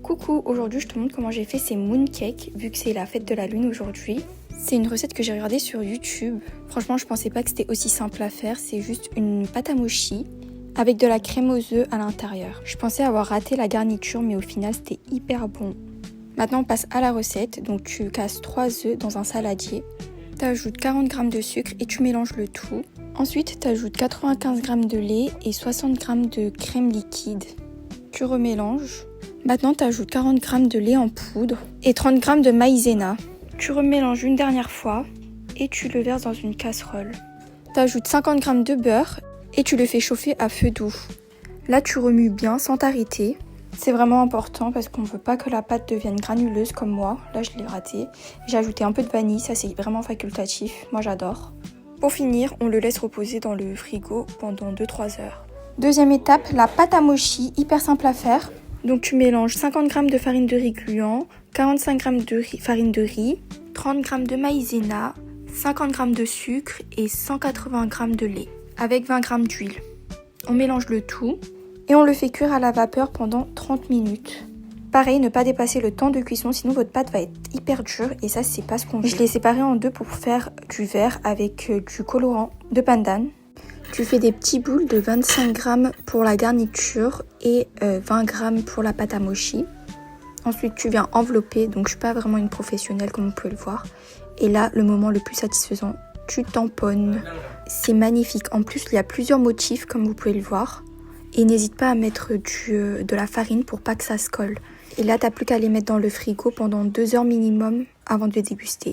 Coucou, aujourd'hui je te montre comment j'ai fait ces mooncakes vu que c'est la fête de la lune aujourd'hui. C'est une recette que j'ai regardée sur YouTube. Franchement je pensais pas que c'était aussi simple à faire, c'est juste une pâte à mochi avec de la crème aux œufs à l'intérieur. Je pensais avoir raté la garniture mais au final c'était hyper bon. Maintenant on passe à la recette, donc tu casses 3 œufs dans un saladier. Tu ajoutes 40 g de sucre et tu mélanges le tout. Ensuite tu ajoutes 95 g de lait et 60 g de crème liquide. Tu remélanges. Maintenant, tu ajoutes 40 g de lait en poudre et 30 g de maïzena. Tu remélanges une dernière fois et tu le verses dans une casserole. Tu ajoutes 50 g de beurre et tu le fais chauffer à feu doux. Là, tu remues bien sans t'arrêter. C'est vraiment important parce qu'on ne veut pas que la pâte devienne granuleuse comme moi. Là, je l'ai raté. J'ai ajouté un peu de vanille, ça c'est vraiment facultatif. Moi, j'adore. Pour finir, on le laisse reposer dans le frigo pendant 2-3 heures. Deuxième étape, la pâte à mochi, hyper simple à faire. Donc tu mélanges 50 g de farine de riz gluant, 45 g de farine de riz, 30 g de maïzena, 50 g de sucre et 180 g de lait avec 20 g d'huile. On mélange le tout et on le fait cuire à la vapeur pendant 30 minutes. Pareil, ne pas dépasser le temps de cuisson, sinon votre pâte va être hyper dure et ça c'est pas ce qu'on veut. Je l'ai séparé en deux pour faire du vert avec du colorant de pandan. Tu fais des petits boules de 25 g pour la garniture et 20 g pour la pâte à mochi. Ensuite, tu viens envelopper, donc je suis pas vraiment une professionnelle comme vous pouvez le voir. Et là, le moment le plus satisfaisant, tu tamponnes. C'est magnifique. En plus, il y a plusieurs motifs comme vous pouvez le voir. Et n'hésite pas à mettre de la farine pour pas que ça se colle. Et là, tu n'as plus qu'à les mettre dans le frigo pendant 2 heures minimum avant de les déguster.